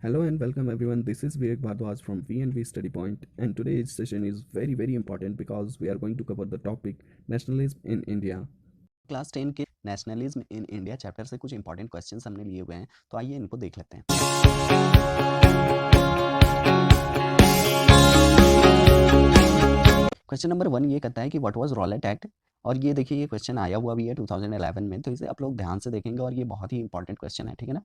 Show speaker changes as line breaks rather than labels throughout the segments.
Hello and welcome everyone. This is Vivek Bhardwaj from V&V Study Point, and today's session is very important because we are going to cover the topic nationalism in India.
Class 10 के nationalism in India chapter से कुछ important questions हमने लिए हुए हैं, तो आइए इनको देख लेते हैं। क्वेश्चन नंबर 1 ये कहता है कि व्हाट वाज रॉलेट एक्ट, और ये देखिए ये क्वेश्चन आया हुआ भी है 2011 में, तो इसे आप लोग ध्यान से देखेंगे और ये बहुत ही इंपॉर्टेंट क्वेश्चन है, ठीक है ना।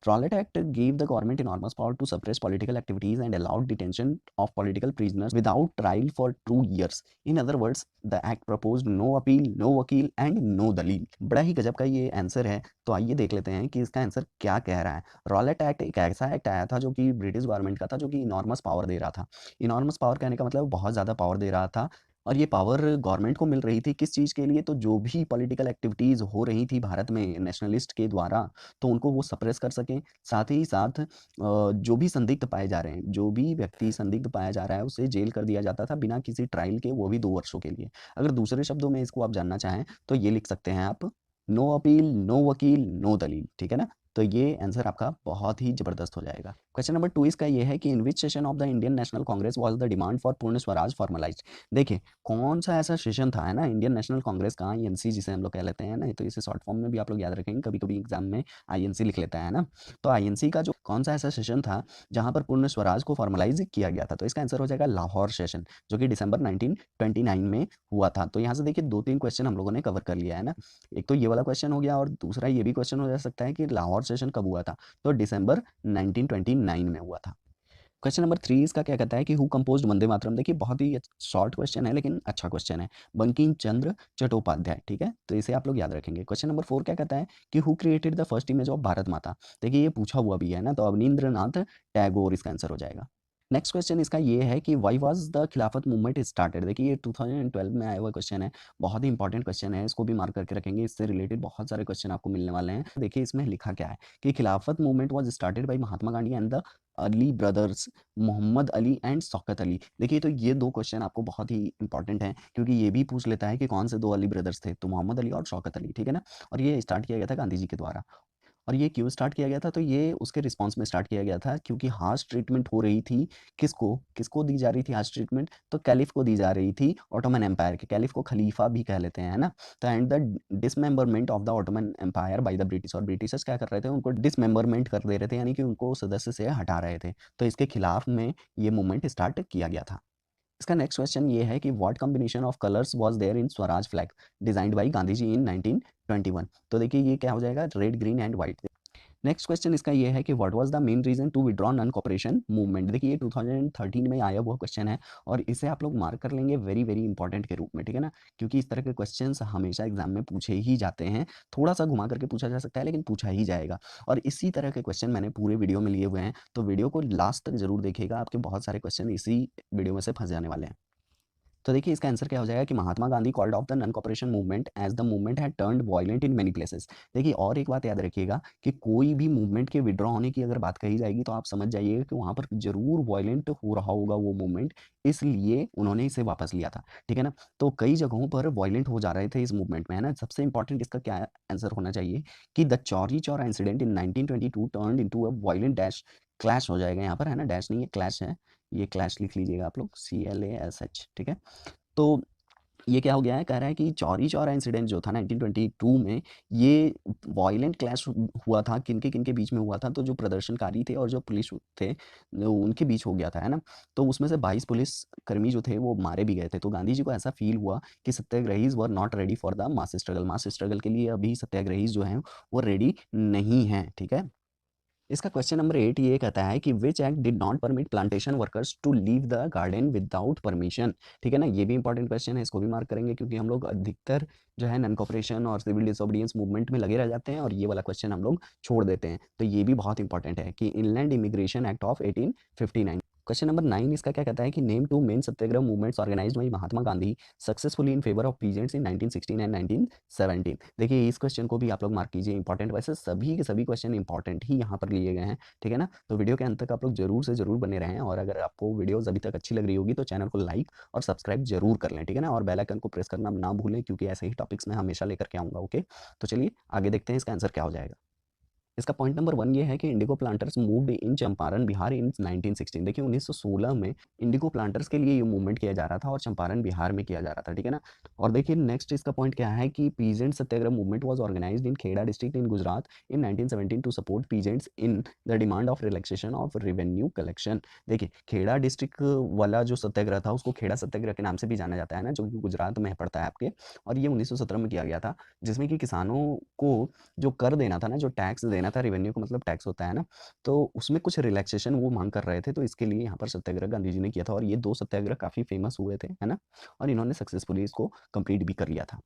Rowlatt Act gave the government enormous power to suppress political activities and allowed detention of political prisoners without trial for 2 years. In other words, the act proposed no appeal, no वकील and no दलील। बड़ा ही गजब का ये answer है, तो आइए देख लेते हैं कि इसका आंसर क्या कह रहा है। रॉलेट एक्ट एक ऐसा एक्ट आया था जो कि ब्रिटिश गवर्नमेंट का था, जो कि इनॉर्मस पावर दे रहा था। इनॉर्मस पावर कहने का मतलब बहुत ज़्यादा पावर दे रहा था, और ये पावर गवर्नमेंट को मिल रही थी किस चीज़ के लिए? तो जो भी पॉलिटिकल एक्टिविटीज़ हो रही थी भारत में नेशनलिस्ट के द्वारा, तो उनको वो सप्रेस कर सकें। साथ ही साथ जो भी संदिग्ध पाए जा रहे हैं, जो भी व्यक्ति संदिग्ध पाया जा रहा है, उसे जेल कर दिया जाता था बिना किसी ट्रायल के, वो भी 2 वर्षों के लिए। अगर दूसरे शब्दों में इसको आप जानना चाहें, तो ये लिख सकते हैं आप, नो अपील, नो वकील, नो दलील, ठीक है ना? तो ये आंसर आपका बहुत ही ज़बरदस्त हो जाएगा। क्वेश्चन नंबर 2 इसका ये है कि in which session of the Indian national Congress was the demand for पूर्ण स्वराज फॉर्मलाइज्ड। देखिए, कौन-सा ऐसा सेशन था, है ना, इंडियन नेशनल कांग्रेस का, आईएनसी जिसे हम लोग कह लेते हैं ना, तो इसे शॉर्ट फॉर्म में भी आप लोग याद रखेंगे, कभी-कभी एग्ज़ाम में आईएनसी लिख लेते हैं ना। तो आईएनसी का जो कौन-सा ऐसा सेशन था, जहाँ पर पूर्ण स्वराज को फॉर्मलाइज़ किया गया था? तो इसका आंसर हो जाएगा लाहौर सेशन, जो कि दिसंबर 1929 में हुआ था। तो यहाँ से देखिए 2-3 क्वेश्चन हम लोगों ने कवर कर लिया है ना। एक तो ये वाला क्वेश्चन हो गया, और दूसरा ये भी क्वेश्चन हो जा सकता है कि लाहौर सेशन कब हुआ था? तो दिसंबर 1929 में हुआ था। क्वेश्चन नंबर 3 इसका क्या कहता है कि हु कंपोज्ड वंदे मातरम। देखिए बहुत ही शॉर्ट क्वेश्चन है, लेकिन अच्छा क्वेश्चन है। बंकिम चंद्र चट्टोपाध्याय, ठीक है, तो इसे आप लोग याद रखेंगे। क्वेश्चन नंबर 4 क्या कहता है कि who created the first image of Bharat माता। देखिए ये पूछा हुआ भी है ना, तो अवनींद्रनाथ टैगोर इसका आंसर हो जाएगा। नेक्स्ट क्वेश्चन इसका ये है कि वाई वाज द खिलाफत मूवमेंट स्टार्टेड। देखिए ये 2012 में आया हुआ क्वेश्चन है, बहुत ही इंपॉर्टेंट क्वेश्चन है, इसको भी मार्क करके रखेंगे, इससे रिलेटेड बहुत सारे क्वेश्चन आपको मिलने वाले हैं। देखिए इसमें लिखा क्या है कि Khilafat movement was started by Mahatma Gandhi and the Ali brothers, Mohammad Ali and Shaukat Ali. देखिए तो ये 2 क्वेश्चन आपको बहुत ही इंपॉर्टेंट हैं, क्योंकि ये भी पूछ लेता है कि कौन से 2 अली ब्रदर्स थे, तो मोहम्मद अली और शौकत अली, ठीक है ना। और ये स्टार्ट किया गया था गांधी जी के द्वारा। और ये क्यों स्टार्ट किया गया था? तो ये उसके रिस्पॉन्स में स्टार्ट किया गया था, क्योंकि हार्श ट्रीटमेंट हो रही थी। किसको किसको दी जा रही थी हार्श ट्रीटमेंट? तो कैलिफ को दी जा रही थी, ऑटोमन एम्पायर के। कैलिफ को खलीफा भी कह लेते हैं, है ना। तो and the dismemberment of the Ottoman empire by the British, और ब्रिटिशर्स क्या कर रहे थे, उनको डिसमेंबरमेंट कर दे रहे थे, यानी कि उनको सदस्य से हटा रहे थे। तो इसके खिलाफ में ये मूवमेंट स्टार्ट किया गया था। इसका नेक्स्ट क्वेश्चन ये है कि what combination of colours was there in Swaraj flag designed by Gandhi ji in 1921। तो देखिए ये क्या हो जाएगा, red, green and white. Next question इसका ये है कि what was the main reason to withdraw non cooperation movement. देखिए ये 2013 में आया हुआ क्वेश्चन है, और इसे आप लोग मार्क कर लेंगे वेरी इंपॉर्टेंट के रूप में, ठीक है ना, क्योंकि इस तरह के क्वेश्चंस हमेशा एग्जाम में पूछे ही जाते हैं। थोड़ा सा घुमा करके पूछा जा सकता है, लेकिन पूछा ही जाएगा। और इसी तरह के क्वेश्चन मैंने पूरे वीडियो में लिए हुए हैं, तो वीडियो को लास्ट तक जरूर देखिएगा, आपके बहुत सारे क्वेश्चन इसी वीडियो में से फंस जाने वाले हैं। तो देखिए इसका आंसर क्या हो जाएगा कि Mahatma Gandhi called off the non cooperation movement as the movement had turned violent in many places. देखिए और एक बात याद रखिएगा कि कोई भी मूवमेंट के विड्रॉ होने की अगर बात कही जाएगी, तो आप समझ जाइएगा कि वहां पर जरूर वायलेंट हो रहा होगा वो मूवमेंट, इसलिए उन्होंने इसे वापस लिया था, ठीक है ना। तो कई जगहों पर वायलेंट हो जा रहे थे इस मूवमेंट में, है ना। सबसे इंपॉर्टेंट इसका क्या आंसर होना चाहिए कि the Chauri Chaura incident in 1922 turned into a violent dash clash हो जाएगा यहाँ पर, है ना, डैश नहीं है, क्लैश है। ये क्लैश लिख लीजिएगा आप लोग, CLASH, ठीक है। तो ये क्या हो गया है, कह रहा है कि चौरी चौरा इंसिडेंट जो था 1922 में, ये वॉयलेंट क्लैश हुआ था, किनके किनके बीच में हुआ था? तो जो प्रदर्शनकारी थे और जो पुलिस थे, उनके बीच हो गया था, है ना। तो उसमें से 22 पुलिस कर्मी जो थे वो मारे भी गए थे। तो गांधी जी को ऐसा फील हुआ कि satyagrahis were not ready for the mass struggle के लिए अभी सत्याग्रहीज जो हैं वो रेडी नहीं हैं, ठीक है। इसका क्वेश्चन नंबर 8 ये कहता है कि which act did not permit plantation workers to leave the garden without permission, ठीक है ना। ये भी इंपॉर्टेंट क्वेश्चन है, इसको भी मार्क करेंगे, क्योंकि हम लोग अधिकतर जो है नॉन कॉपरेशन और सिविल डिसोबीडियंस मूवमेंट में लगे रह जाते हैं, और ये वाला क्वेश्चन हम लोग छोड़ देते हैं। तो ये भी बहुत इंपॉर्टेंट है कि Inland Emigration Act of 1859। Question number 9 इसका क्या कहता है कि name two main satyagraha movements organised by Mahatma Gandhi successfully in favour of peasants in 1916 and 1917। देखिए इस क्वेश्चन को भी आप लोग मार्क कीजिए, इंपॉर्टेंट। वैसे सभी के सभी क्वेश्चन इंपॉर्टेंट ही यहाँ पर लिए गए हैं, ठीक है ना। तो वीडियो के अंत तक आप लोग जरूर से जरूर बने रहें, और अगर आपको वीडियोस अभी तक अच्छी लग रही होगी तो चैनल को लाइक और सब्सक्राइब जरूर कर लें, ठीक है ना। और बेल आइकन को प्रेस करना ना भूलें, क्योंकि ऐसे ही टॉपिक्स मैं हमेशा लेकर के आऊँगा, ओके। तो चलिए आगे देखते हैं इसका आंसर क्या हो जाएगा। इसका पॉइंट नंबर 1 ये है कि indigo planters moved in Champaran Bihar in 1916। देखिए 1916 में इंडिगो प्लांटर्स के लिए ये मूवमेंट किया जा रहा था और चंपारण बिहार में किया जा रहा था, ठीक है ना। और देखिए नेक्स्ट इसका पॉइंट क्या है कि peasant satyagraha movement was organised in Kheda district in Gujarat in 1917 to support peasants in the demand of relaxation of revenue collection. देखिए खेड़ा डिस्ट्रिक्ट वाला जो सत्याग्रह था उसको खेड़ा सत्याग्रह के नाम से भी जाना जाता है ना, जो कि गुजरात में पड़ता है आपके। और ये 1917 में किया गया था, जिसमें कि किसानों को जो कर देना था ना, जो टैक्स देना था, रेवेन्यू का मतलब टैक्स होता है ना, तो उसमें कुछ रिलैक्सेशन वो मांग कर रहे थे। तो इसके लिए यहाँ पर सत्याग्रह गांधी जी ने किया था और ये 2 सत्याग्रह काफ़ी फेमस हुए थे, है ना। और इन्होंने सक्सेसफुली इसको कंप्लीट भी कर लिया था।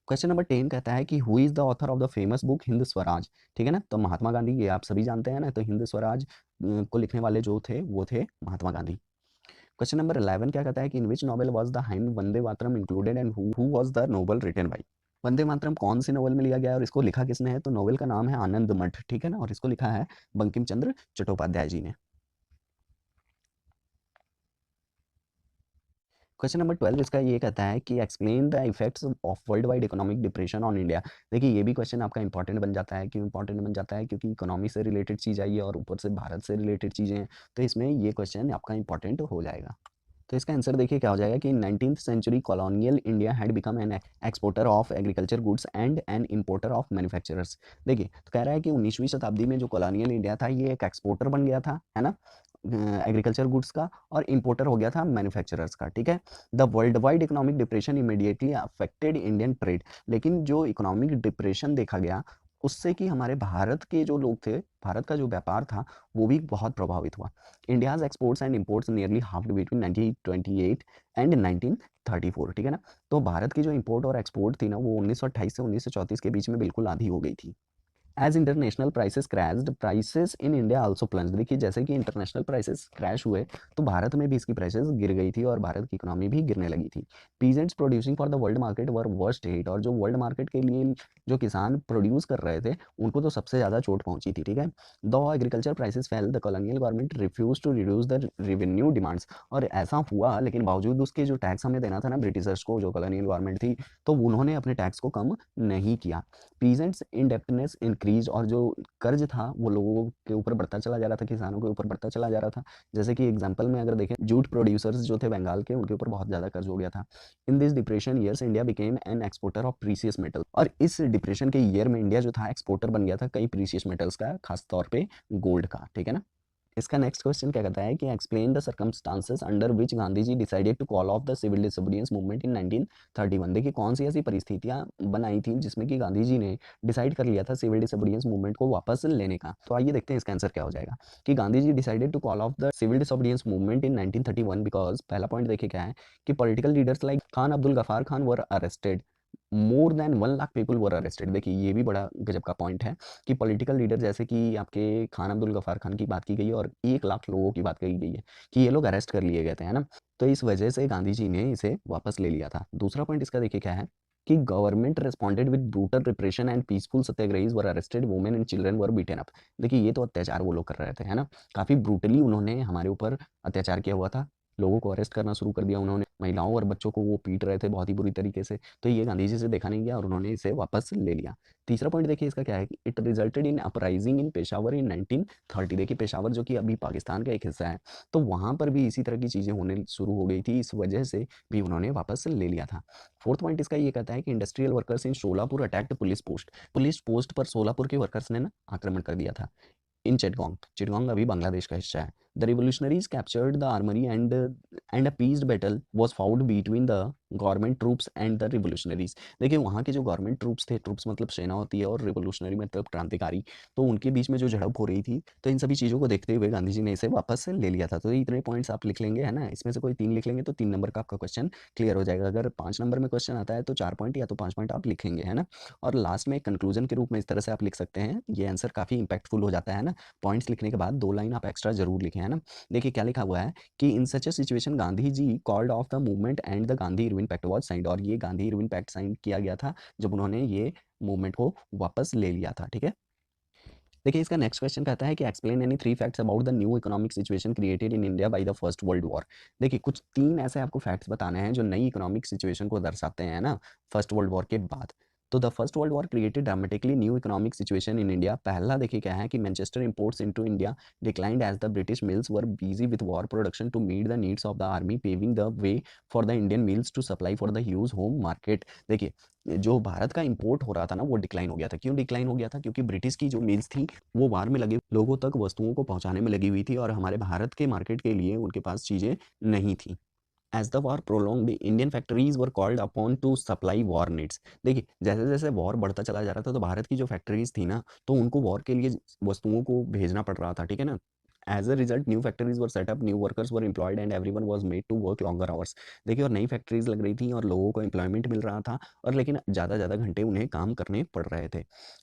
क्वेश्चन नंबर 10 कहता है कि who is the author of the famous book Hind Swaraj. ठीक है ना, तो महात्मा गांधी, ये आप सभी जानते हैं ना। तो हिंद स्वराज को लिखने वाले जो थे वो थे महात्मा गांधी। क्वेश्चन नंबर 11 क्या कहता है कि in which novel was the hymn Vande Mataram included and who was the novel written by. Vande Mataram कौन सी नोवेल में लिया गया है और इसको लिखा किसने है? तो नोवेल का नाम है आनंद मठ, ठीक है ना, और इसको लिखा है बंकिम चंद्र चट्टोपाध्याय जी ने। क्वेश्चन नंबर 12 इसका ये कहता है कि explain the effects of world wide economic depression on India. देखिए ये भी क्वेश्चन आपका इंपॉर्टेंट बन जाता है। क्यों इंपॉर्टेंट बन जाता है? क्योंकि इकोनॉमी से रिलेटेड चीज़ आई है और ऊपर से भारत से रिलेटेड चीज़ें हैं, तो इसमें ये क्वेश्चन आपका इंपॉर्टेंट हो जाएगा। तो इसका आंसर देखिए क्या हो जाएगा कि 19th century colonial India had become an exporter of agriculture goods and an importer of manufacturers. देखिए तो कह रहा है कि 19वीं शताब्दी में जो कॉलोनियल इंडिया था ये एक एक्सपोर्टर बन गया था, है ना, एग्रीकल्चर गुड्स का, और इंपोर्टर हो गया था मैन्युफैक्चरर्स का, ठीक है। The world wide economic depression immediately affected Indian trade. लेकिन जो इकोनॉमिक डिप्रेशन देखा गया उससे कि हमारे भारत के जो लोग थे, भारत का जो व्यापार था वो भी बहुत प्रभावित हुआ। India's exports and imports nearly halved between 1928 and 1934, ठीक है ना। तो भारत की जो इंपोर्ट और एक्सपोर्ट थी ना वो 1928 से 1934 के बीच में बिल्कुल आधी हो गई थी। As international prices crashed prices in India also plunged. देखिए जैसे कि इंटरनेशनल प्राइसेस क्रैश हुए तो भारत में भी इसकी प्राइसेस गिर गई थी और भारत की इकोनॉमी भी गिरने लगी थी। Peasants producing for the world market were worst hit. और जो वर्ल्ड मार्केट के लिए जो किसान प्रोड्यूस कर रहे थे उनको तो सबसे ज़्यादा चोट पहुंची थी, ठीक है। Though agriculture prices fell the colonial government refuse to reduce the revenue demands. और ऐसा हुआ लेकिन बावजूद उसके जो टैक्स हमें देना था ना ब्रिटिशर्स को, जो कॉलोनियल गवर्नमेंट थी, तो उन्होंने अपने टैक्स को कम नहीं किया। Peasants indebtedness increase. और जो कर्ज था वो लोगों के ऊपर बढ़ता चला जा रहा था, किसानों के ऊपर बढ़ता चला जा रहा था। जैसे कि एग्जांपल में अगर देखें, जूट प्रोड्यूसर्स जो थे बंगाल के, उनके ऊपर बहुत ज़्यादा कर्ज हो गया था। In this depression years India became an exporter of precious metal. और इस डिप्रेशन के ईयर में इंडिया जो था एक्सपोर्टर बन गया था कई प्रीसियस मेटल्स का, खास तौर पे गोल्ड का, ठीक है ना। इसका नेक्स्ट क्वेश्चन क्या कहता है कि explain the circumstances under which Gandhi ji decided to call off the civil disobedience movement in 1931। देखिए कौन सी ऐसी परिस्थितियां बनाई थी जिसमें कि गांधी जी ने डिसाइड कर लिया था सिविल डिसोबीडियंस मूवमेंट को वापस लेने का। तो आइए देखते हैं इसका आंसर क्या हो जाएगा कि Gandhi ji decided to call off the civil disobedience movement in 1931 because पहला पॉइंट देखिए क्या है कि political leaders like Khan Abdul Gaffar Khan were arrested, more than 1 lakh people were arrested. देखिए ये भी बड़ा गजब का पॉइंट है कि पॉलिटिकल लीडर जैसे कि आपके खान अब्दुल गफार खान की बात की गई है और 1 लाख लोगों की बात कही गई है कि ये लोग अरेस्ट कर लिए गए थे, है ना। तो इस वजह से गांधी जी ने इसे वापस ले लिया था। दूसरा पॉइंट इसका देखिए क्या है कि government responded with brutal repression and peaceful satyagrahis were arrested, women and children were beaten up. देखिए ये तो अत्याचार वो लोग कर रहे थे, है ना, काफ़ी ब्रूटली उन्होंने हमारे ऊपर अत्याचार किया हुआ था। लोगों को अरेस्ट करना शुरू कर दिया उन्होंने, महिलाओं और बच्चों को वो पीट रहे थे बहुत ही बुरी तरीके से। तो ये गांधी जी से देखा नहीं गया और उन्होंने इसे वापस ले लिया। तीसरा पॉइंट देखिए इसका क्या है कि it resulted in uprising in Peshawar in 1930। देखिए पेशावर जो कि अभी पाकिस्तान का एक हिस्सा है, तो वहाँ पर भी इसी तरह की चीज़ें होने शुरू हो गई थी, इस वजह से भी उन्होंने वापस ले लिया था। फोर्थ पॉइंट इसका ये कहता है कि industrial workers in Solapur attacked police post. Police post पर सोलापुर के वर्कर्स ने ना आक्रमण कर दिया था। इन चिटगोंग, चिटगोंग अभी बांग्लादेश का हिस्सा है। The revolutionaries captured the armoury and a pieced battle was fought between the government troops and the revolutionaries. देखिए वहाँ के जो गवर्नमेंट ट्रूप्स थे, ट्रूप्स मतलब सेना होती है, और रिवोल्यूशनरी मतलब क्रांतिकारी, तो उनके बीच में जो झड़प हो रही थी, तो इन सभी चीज़ों को देखते हुए गांधी जी ने इसे वापस ले लिया था। तो ये इतने पॉइंट्स आप लिख लेंगे, है ना, इसमें से कोई 3 लिख लेंगे तो 3 नंबर का आपका क्वेश्चन क्लियर हो जाएगा। अगर 5 नंबर में क्वेश्चन आता है तो 4 पॉइंट या तो 5 पॉइंट आप लिखेंगे, है ना। और लास्ट में कंक्लूजन के रूप में इस तरह से आप लिख सकते हैं, ये आंसर काफ़ी इंपैक्टफुल हो जाता है ना। पॉइंट्स लिखने के बाद 2 लाइन आप एक्स्ट्रा जरूर लिखें, है ना। देखिए क्या लिखा हुआ है कि in such a situation Gandhi ji called off the movement and the Gandhi Irwin pact was signed. और ये गांधी इरविन पैक्ट साइन किया गया था जब उन्होंने ये मूवमेंट को वापस ले लिया था, ठीक है। देखिए इसका नेक्स्ट क्वेश्चन कहता है कि explain any 3 facts about the new economic situation created in India by the first world war. देखिए कुछ 3 ऐसे आपको फैक्ट्स बताने हैं जो नई इकोनॉमिक सिचुएशन को दर्शाते हैं ना फर्स्ट वर्ल्ड वॉर के बाद। तो the first world war created dramatically new economic situation in India. पहला देखिए क्या है कि Manchester imports into India declined as the British mills were busy with war production to meet the needs of the army, paving the way for the Indian mills to supply for the huge home market. देखिए जो भारत का import हो रहा था ना वो decline हो गया था। क्यों डिक्लाइन हो गया था? क्योंकि ब्रिटिश की जो मिल्स थी वो वार में लगे लोगों तक वस्तुओं को पहुंचाने में लगी हुई थी और हमारे भारत के मार्केट के लिए उनके पास चीज़ें नहीं थी। As the war prolonged Indian factories were called upon to supply war needs. देखिए जैसे जैसे वॉर बढ़ता चला जा रहा था तो भारत की जो फैक्ट्रीज थी ना तो उनको वॉर के लिए वस्तुओं को भेजना पड़ रहा था, ठीक है ना। As a result new factories were set up, new workers were employed and everyone was made to work longer hours. देखिए और नई फैक्ट्रीज लग रही थी और लोगों को एम्प्लॉयमेंट मिल रहा था और लेकिन ज़्यादा ज़्यादा घंटे उन्हें काम करने पड़ रहे थे।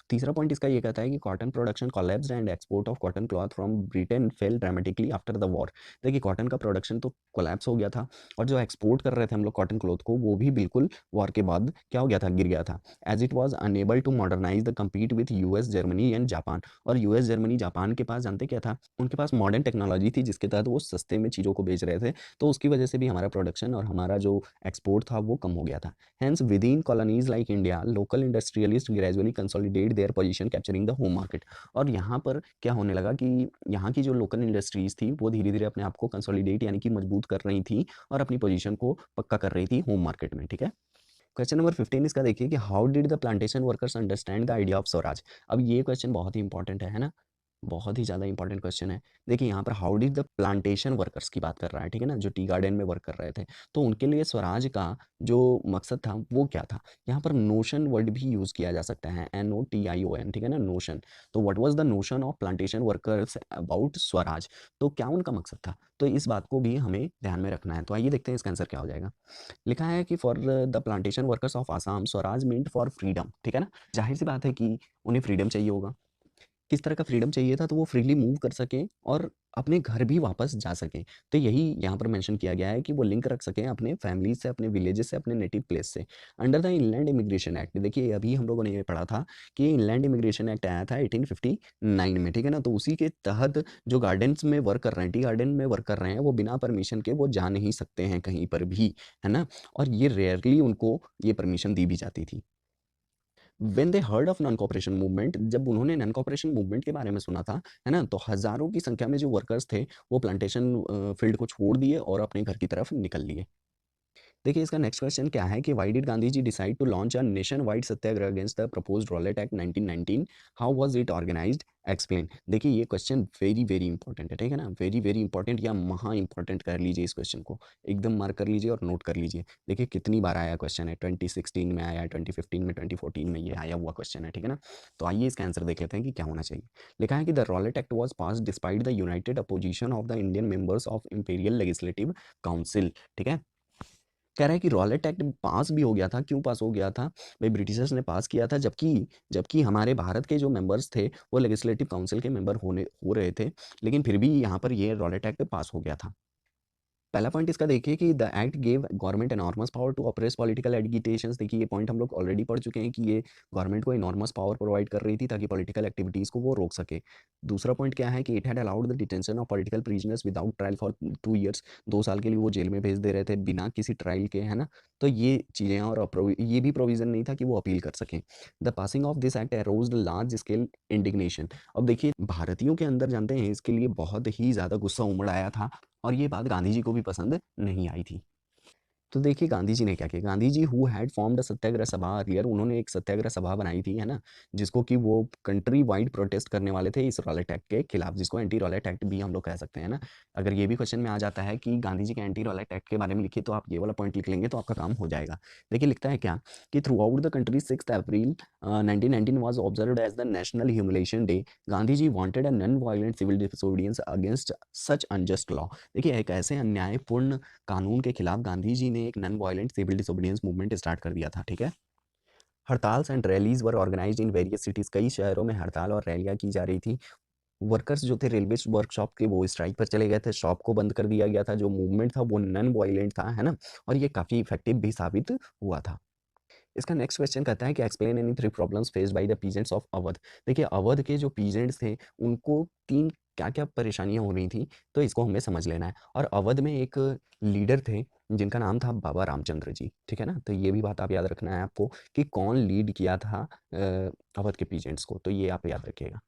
तीसरा पॉइंट इसका ये कहता है कि cotton production collapsed and export of cotton cloth from Britain fail dramatically after the war. देखिए कॉटन का प्रोडक्शन तो कोलैप्स हो गया था और जो एक्सपोर्ट कर रहे थे हम लोग कॉटन क्लॉथ को वो भी बिल्कुल वॉर के बाद क्या हो गया था, गिर गया था। As it was unable to modernise the compete with US Germany and Japan. और यूएस जर्मनी जापान के पास जानते क्या था, उनके पास मॉडर्न टेक्नोलॉजी थी जिसके तहत वो सस्ते में चीज़ों को बेच रहे थे। तो उसकी वजह से भी हमारा प्रोडक्शन और हमारा जो एक्सपोर्ट था वो कम हो गया था। Hence with in colonies like India local industrialist gradually consolidate their position capturing the home market. और यहाँ पर क्या होने लगा कि यहाँ की जो लोकल इंडस्ट्रीज थी वो धीरे धीरे अपने आप को कंसोलिडेट यानी कि मजबूत कर रही थी और अपनी पोजीशन को पक्का कर रही थी होम मार्केट में, ठीक है। क्वेश्चन नंबर 15 इसका देखिए कि how did the plantation workers understand the idea of Swaraj. अब ये क्वेश्चन बहुत ही इंपॉर्टेंट है ना, बहुत ही ज़्यादा इंपॉर्टेंट क्वेश्चन है। देखिए यहाँ पर how did the plantation workers की बात कर रहा है, ठीक है ना, जो टी गार्डन में वर्क कर रहे थे। तो उनके लिए स्वराज का जो मकसद था वो क्या था। यहाँ पर नोशन वर्ड भी यूज़ किया जा सकता है, NOTION, ठीक है ना, नोशन। तो what was the notion of plantation workers about Swaraj. तो क्या उनका मकसद था, तो इस बात को भी हमें ध्यान में रखना है। तो आइए देखते हैं इसका आंसर क्या हो जाएगा। लिखा है कि for the plantation workers of Assam Swaraj meant for freedom, ठीक है ना। जाहिर सी बात है कि उन्हें फ्रीडम चाहिए होगा। किस तरह का फ्रीडम चाहिए था, तो वो फ्रीली मूव कर सकें और अपने घर भी वापस जा सकें। तो यही यहाँ पर मेंशन किया गया है कि वो लिंक रख सकें अपने फैमिली से, अपने विलेजेस से, अपने नेटिव प्लेस से। Under the inland Emigration act, देखिए अभी हम लोगों ने ये पढ़ा था कि इनलैंड इमिग्रेशन एक्ट आया था 1859 में, ठीक है ना। तो उसी के तहत जो गार्डन्स में वर्क कर रहे हैं, टी गार्डन में वर्क कर रहे हैं, वो बिना परमिशन के वो जा नहीं सकते हैं कहीं पर भी, है ना। और ये रेयरली उनको ये परमिशन दी भी जाती थी। When they heard of non cooperation movement, जब उन्होंने नॉन कॉपरेशन मूवमेंट के बारे में सुना था, है ना, तो हजारों की संख्या में जो वर्कर्स थे वो प्लांटेशन फील्ड को छोड़ दिए और अपने घर की तरफ निकल लिए। देखिए इसका नेक्स्ट क्वेश्चन क्या है कि why did Gandhi ji decide to launch a nationwide satyagraha against the proposed Rowlatt Act 1919, how was it organised, explain. देखिए ये क्वेश्चन वेरी वेरी इंपॉर्टेंट है, ठीक है ना, वेरी वेरी इंपॉर्टेंट या महा इंपॉर्टेंट कर लीजिए इस क्वेश्चन को, एकदम मार्क कर लीजिए और नोट कर लीजिए। देखिए कितनी बार आया क्वेश्चन है, 2016 में आया, 2015 में, 2014 में, ये आया हुआ क्वेश्चन है, ठीक है ना। तो आइए इसका आंसर देख लेते हैं कि क्या होना चाहिए। लिखा है कि the Rowlatt act was pass despite the United opposition of the Indian members of imperial legislative council, ठीक है। कह रहा है कि रॉलेट एक्ट पास भी हो गया था। क्यों पास हो गया था भाई, ब्रिटिशर्स ने पास किया था, जबकि जबकि हमारे भारत के जो मेंबर्स थे वो लेजिस्लेटिव काउंसिल के मेंबर हो रहे थे, लेकिन फिर भी यहाँ पर ये रॉलेट एक्ट पास हो गया था। पहला पॉइंट इसका देखिए कि the act gave government enormous power to operate political agitations. देखिए ये पॉइंट हम लोग ऑलरेडी पढ़ चुके हैं कि ये गवर्नमेंट को एनॉर्मस पावर प्रोवाइड कर रही थी ताकि पॉलिटिकल एक्टिविटीज़ को वो रोक सके। दूसरा पॉइंट क्या है कि it had allowed the detention of political prisoners without trial for 2 years. 2 साल के लिए वो जेल में भेज दे रहे थे बिना किसी ट्रायल के, है ना। तो ये चीज़ें और ये भी प्रोविजन नहीं था कि वो अपील कर सकें। The passing of this act aroused large scale indignation. अब देखिए भारतीयों के अंदर जानते हैं इसके लिए बहुत ही ज़्यादा गुस्सा उमड़ आया था और ये बात गांधी जी को भी पसंद नहीं आई थी। तो देखिए गांधी जी ने क्या किया, Gandhi ji who had formed a सत्याग्रह सभा अर्लियर, उन्होंने एक सत्याग्रह सभा बनाई थी, है ना, जिसको कि वो कंट्री वाइड प्रोटेस्ट करने वाले थे इस रॉलेट एक्ट के खिलाफ, जिसको एंटी रॉलेट एक्ट भी हम लोग कह सकते हैं ना। अगर ये भी क्वेश्चन में आ जाता है कि गांधी जी के एंटी रॉलेट एक्ट के बारे में लिखिए तो आप ये वाला पॉइंट लिख लेंगे तो आपका काम हो जाएगा। देखिए लिखता है क्या कि throughout the country 6 April 1919 was observe as the national humiliation day. Gandhi ji wanted a non violent civil disobedience against such unjust law. देखिए एक ऐसे अन्यायपूर्ण कानून के खिलाफ गांधी जी ने एक non violent civil disobedience movement start कर दिया था, ठीक है। Hartals and rallies were organised in various cities, कई शहरों में हड़ताल और रैलियां की जा रही थी। वर्कर्स जो थे रेलवे वर्कशॉप के वो स्ट्राइक पर चले गए थे, शॉप को बंद कर दिया गया था, जो मूवमेंट था वो नॉन वायलेंट था, है ना, और ये काफ़ी इफेक्टिव भी साबित हुआ था। इसका नेक्स्ट क्वेश्चन कहता है कि explain any 3 problems faced by the peasants of Awadh. देखिए अवध के जो पीजेंट्स थे उनको 3 क्या क्या परेशानियाँ हो रही थी, तो इसको हमें समझ लेना है। और अवध में एक लीडर थे जिनका नाम था बाबा रामचंद्र जी, ठीक है ना। तो ये भी बात आप याद रखना है आपको कि कौन लीड किया था अवध के पीजेंट्स को, तो ये आप याद रखिएगा।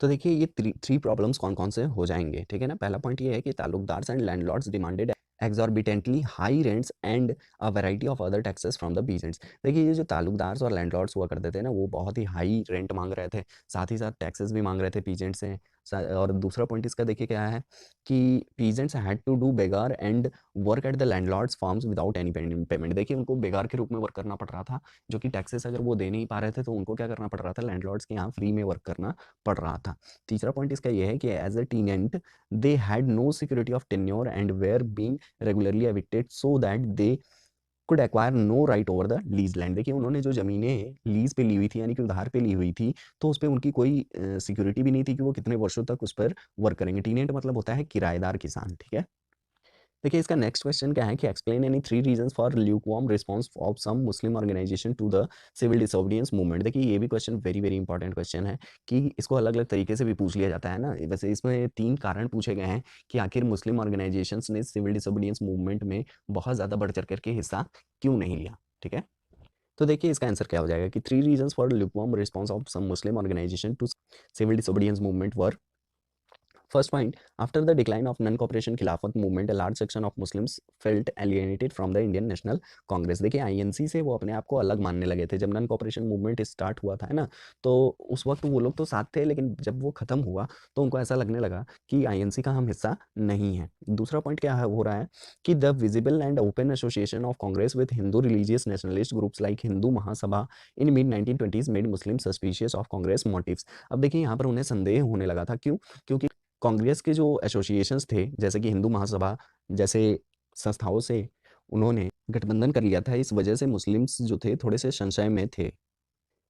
तो देखिए ये थ्री प्रॉब्लम्स कौन-कौन से हो जाएँगे, ठीक है ना? पहला पॉइंट ये है कि taluqdars and landlords demanded exorbitantly high rents and a variety of other taxes from the peasants. देखिए ये जो ताल्लुकदार्स और लैंडलॉर्ड्स हुआ करते थे ना, वो बहुत ही हाई रेंट माँग रहे थे, साथ ही साथ टैक्सेस भी माँग रहे थे पीजेंट से। और दूसरा पॉइंट इसका देखिए क्या है कि peasants had to do begar and work at the landlords farms without any payment. देखिए उनको बेगार के रूप में वर्क करना पड़ रहा था, जो कि टैक्सेस अगर वो दे नहीं पा रहे थे, तो उनको क्या करना पड़ रहा था, लैंडलॉर्ड्स के यहाँ फ्री में वर्क करना पड़ रहा था। तीसरा पॉइंट इसका ये है कि as a tenant they had no security of tenure and were being regularly evicted so that they could acquire no right over the lease land. देखिए उन्होंने जो ज़मीनें लीज़ पे ली हुई थी, यानी कि उधार पे ली हुई थी, तो उस पे उनकी कोई सिक्योरिटी भी नहीं थी कि वो कितने वर्षों तक उस पर वर्क करेंगे। टीनेंट मतलब होता है किराएदार किसान, ठीक है? देखिए इसका नेक्स्ट क्वेश्चन क्या है कि explain any three reasons for lukewarm response of some Muslim organisation to the civil disobedience movement. देखिए ये भी क्वेश्चन वेरी वेरी इंपॉर्टेंट क्वेश्चन है कि इसको अलग अलग तरीके से भी पूछ लिया जाता है ना। वैसे इसमें तीन कारण पूछे गए हैं कि आखिर मुस्लिम ऑर्गेनाइजेशंस ने सिविल डिसोबीडियंस मूवमेंट में बहुत ज़्यादा बढ़ चढ़ करके हिस्सा क्यों नहीं लिया, ठीक है। तो देखिए इसका आंसर क्या हो जाएगा कि three reasons for lukewarm response of some Muslim organisation to civil disobedience movement were First point, after the decline of non-cooperation खिलाफत movement, a large section of Muslims felt alienated from the Indian National Congress। देखिए INC से वो अपने आप को अलग मानने लगे थे। जब नॉन कॉपरेशन मूवमेंट स्टार्ट हुआ था है ना, तो उस वक्त वो लोग तो साथ थे, लेकिन जब वो खत्म हुआ तो उनको ऐसा लगने लगा कि आईएनसी का हम हिस्सा नहीं है। दूसरा पॉइंट क्या हो रहा है कि the visible and open association of Congress with Hindu religious nationalist groups like Hindu Mahasabha in mid 1920s made Muslim suspicious of Congress motives. अब देखिए यहाँ पर उन्हें संदेह होने लगा था, क्यों? क्योंकि कांग्रेस के जो एसोसिएशंस थे, जैसे कि हिंदू महासभा जैसे संस्थाओं से उन्होंने गठबंधन कर लिया था, इस वजह से मुस्लिम्स जो थे थोड़े से संशय में थे।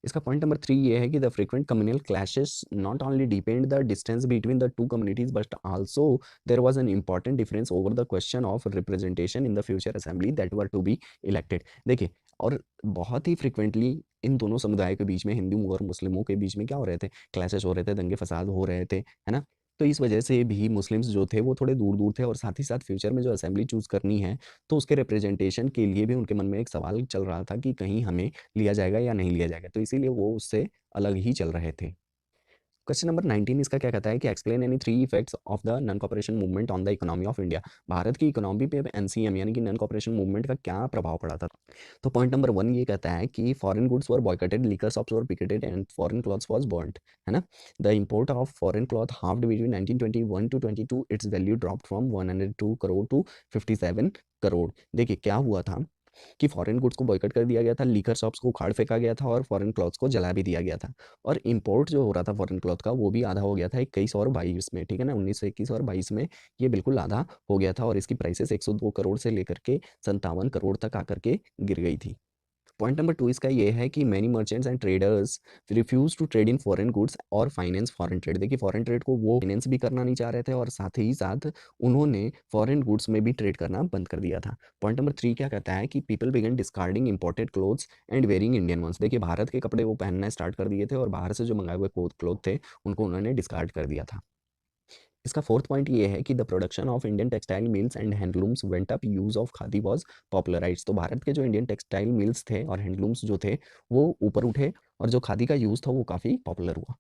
इसका पॉइंट नंबर 3 ये है कि the frequent communal clashes not only depend the distance between the two communities but also there was an important difference over the question of representation in the future assembly that were to be elected. देखिए और बहुत ही frequently इन दोनों समुदायों के बीच में, हिंदू और मुस्लिमों के बीच में क्या हो रहे थे, क्लैशेस हो रहे थे, दंगे फसाद हो रहे थे, है ना। तो इस वजह से भी मुस्लिम्स जो थे वो थोड़े दूर दूर थे, और साथ ही साथ फ्यूचर में जो असेंबली चूज करनी है, तो उसके रिप्रेजेंटेशन के लिए भी उनके मन में एक सवाल चल रहा था कि कहीं हमें लिया जाएगा या नहीं लिया जाएगा, तो इसीलिए वो उससे अलग ही चल रहे थे। क्वेश्चन नंबर 19 इसका क्या कहता है कि explain any three effects of the non cooperation movement on the economy of India. Bharat की इकोनॉमी पे एनसीएम यानी कि नॉन कॉपरेशन मूवमेंट का क्या प्रभाव पड़ा था। तो पॉइंट नंबर 1 ये कहता है कि foreign goods were boycotted, liquor shops were picketed and foreign clothes was burned, है ना। The import of foreign cloth halved between 1921 to 22, its value dropped from 102 crore to 57 crore. देखिए क्या हुआ था कि फॉरेन गुड्स को बॉयकॉट कर दिया गया था, लीकर शॉप्स को उखाड़ फेंका गया था और फॉरेन क्लॉथ्स को जला भी दिया गया था। और इंपोर्ट जो हो रहा था फॉरेन क्लॉथ का, वो भी आधा हो गया था 21 और 22 में, ठीक है ना। 1921 और 22 में ये बिल्कुल आधा हो गया था, और इसकी प्राइसेस 102 करोड़ से लेकर के 57 करोड़ तक आकर के गिर गई थी। पॉइंट नंबर 2 इसका ये है कि many merchants and traders refuse to trade in foreign goods और फाइनेंस फॉरेन ट्रेड। देखिए फॉरेन ट्रेड को वो फाइनेंस भी करना नहीं चाह रहे थे, और साथ ही साथ उन्होंने फॉरेन गुड्स में भी ट्रेड करना बंद कर दिया था। पॉइंट नंबर 3 क्या कहता है कि people began discarding imported clothes and wearing Indian ones. देखिए भारत के कपड़े वो पहनना स्टार्ट कर दिए थे, और बाहर से जो मंगाए हुए क्लोथ थे उनको उन्होंने डिस्कार्ड कर दिया था। इसका फोर्थ पॉइंट ये है कि the production of Indian textile mills and handlooms went up, use of khadi was popularised. तो भारत के जो इंडियन टेक्सटाइल मिल्स थे और हैंडलूम्स जो थे वो ऊपर उठे, और जो खादी का यूज था वो काफ़ी पॉपुलर हुआ।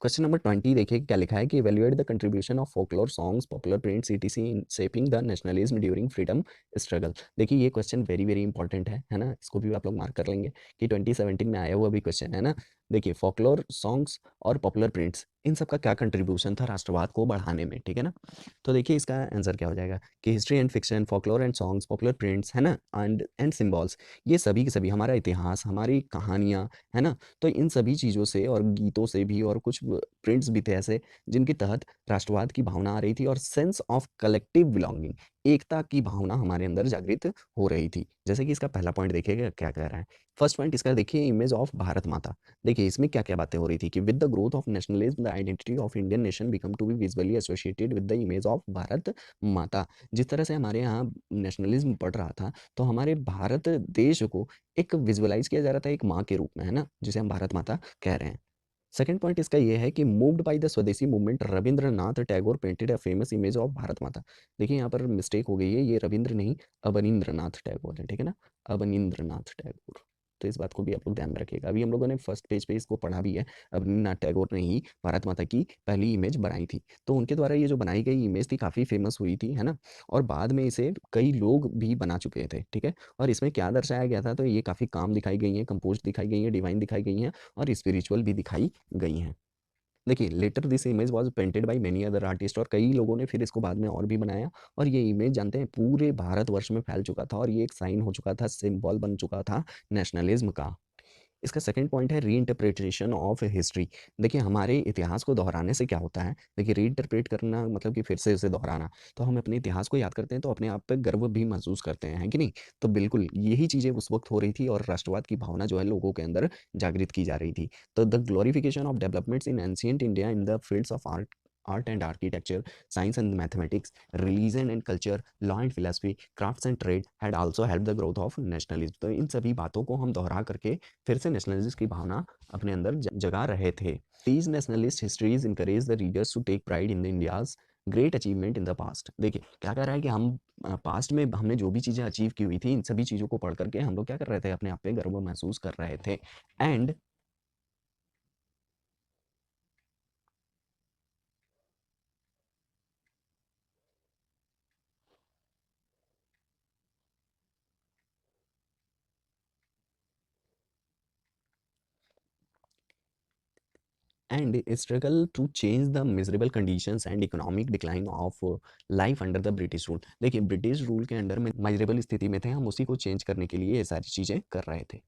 क्वेश्चन नंबर 20 देखिए क्या लिखा है कि evaluate the contribution of folklore songs, popular prints etc in shaping the nationalism during freedom struggle. देखिए ये क्वेश्चन वेरी वेरी इंपॉर्टेंट है ना। इसको भी आप लोग मार्क कर लेंगे कि 2017 में आया हुआ भी क्वेश्चन है ना। देखिए फोकलोर सॉन्ग्स और पॉपुलर प्रिंट्स, इन सब का क्या कंट्रीब्यूशन था राष्ट्रवाद को बढ़ाने में, ठीक है ना। तो देखिए इसका आंसर क्या हो जाएगा कि history and fiction, folklore and songs, popular prints, है ना, एंड सिम्बॉल्स, ये सभी के सभी हमारा इतिहास, हमारी कहानियाँ, है ना। तो इन सभी चीज़ों से और गीतों से भी, और कुछ प्रिंट्स भी थे ऐसे जिनके तहत राष्ट्रवाद की भावना आ रही थी, और सेंस ऑफ कलेक्टिव बिलोंगिंग, एकता की भावना हमारे अंदर जागृत हो रही थी। जैसे कि इसका पहला पॉइंट देखिएगा क्या कह रहा है। फर्स्ट पॉइंट इसका देखिए इमेज ऑफ भारत माता। देखिए इसमें क्या क्या बातें हो रही थी कि with the growth of nationalism the identity of Indian nation become to be visually associated with the image of Bharat Mata. जिस तरह से हमारे यहाँ नेशनलिज्म बढ़ रहा था, तो हमारे भारत देश को एक विजुअलाइज किया जा रहा था एक माँ के रूप में, है ना, जिसे हम भारत माता कह रहे हैं। सेकंड पॉइंट इसका ये है कि मूव्ड बाय द स्वदेशी movement Rabindranath Tagore painted a famous image of Bharat माता। देखिए यहाँ पर मिस्टेक हो गई है, ये रविंद्र नहीं अवनींद्रनाथ टैगोर है, ठीक है ना, अवनींद्रनाथ टैगोर। तो इस बात को भी आप लोग ध्यान में रखिएगा। अभी हम लोगों ने फर्स्ट पेज पे इसको पढ़ा भी है, अवनींद्रनाथ टैगोर ने ही भारत माता की पहली इमेज बनाई थी। तो उनके द्वारा ये जो बनाई गई इमेज थी काफ़ी फेमस हुई थी, है ना, और बाद में इसे कई लोग भी बना चुके थे, ठीक है। और इसमें क्या दर्शाया गया था, तो ये काफ़ी काम दिखाई गई हैं, कंपोज दिखाई गई हैं, डिवाइन दिखाई गई हैं और स्पिरिचुअल भी दिखाई गई हैं। देखिए later this image was painted by many other artist, और कई लोगों ने फिर इसको बाद में और भी बनाया, और ये इमेज जानते हैं पूरे भारतवर्ष में फैल चुका था, और ये एक साइन हो चुका था, सिंबल बन चुका था नेशनलिज्म का। इसका सेकंड पॉइंट है रीइंटरप्रिटेशन ऑफ हिस्ट्री। देखिए हमारे इतिहास को दोहराने से क्या होता है, देखिए रीइंटरप्रेट करना मतलब कि फिर से उसे दोहराना, तो हम अपने इतिहास को याद करते हैं तो अपने आप पे गर्व भी महसूस करते हैं, है कि नहीं। तो बिल्कुल यही चीज़ें उस वक्त हो रही थी, और राष्ट्रवाद की भावना जो है लोगों के अंदर जागृत की जा रही थी। तो the glorification of developments in ancient India in the fields of art and architecture, science and mathematics, religion and culture, law and philosophy, crafts and trade had also help the growth of nationalism. तो इन सभी बातों को हम दोहरा करके फिर से nationalism की भावना अपने अंदर जगा रहे थे। These nationalist histories encourage the readers to take pride in the India's great achievement in the past. देखिए क्या कह रहा है कि हम पास्ट में हमने जो भी चीज़ें अचीव की हुई थी, इन सभी चीज़ों को पढ़ करके हम लोग क्या कर रहे थे, अपने आप पे गर्व महसूस कर रहे थे। And and struggle to change the miserable conditions and economic decline of life under the British rule। देखिए ब्रिटिश रूल के अंडर में miserable स्थिति में थे, हम उसी को चेंज करने के लिए ये सारी चीज़ें कर रहे थे।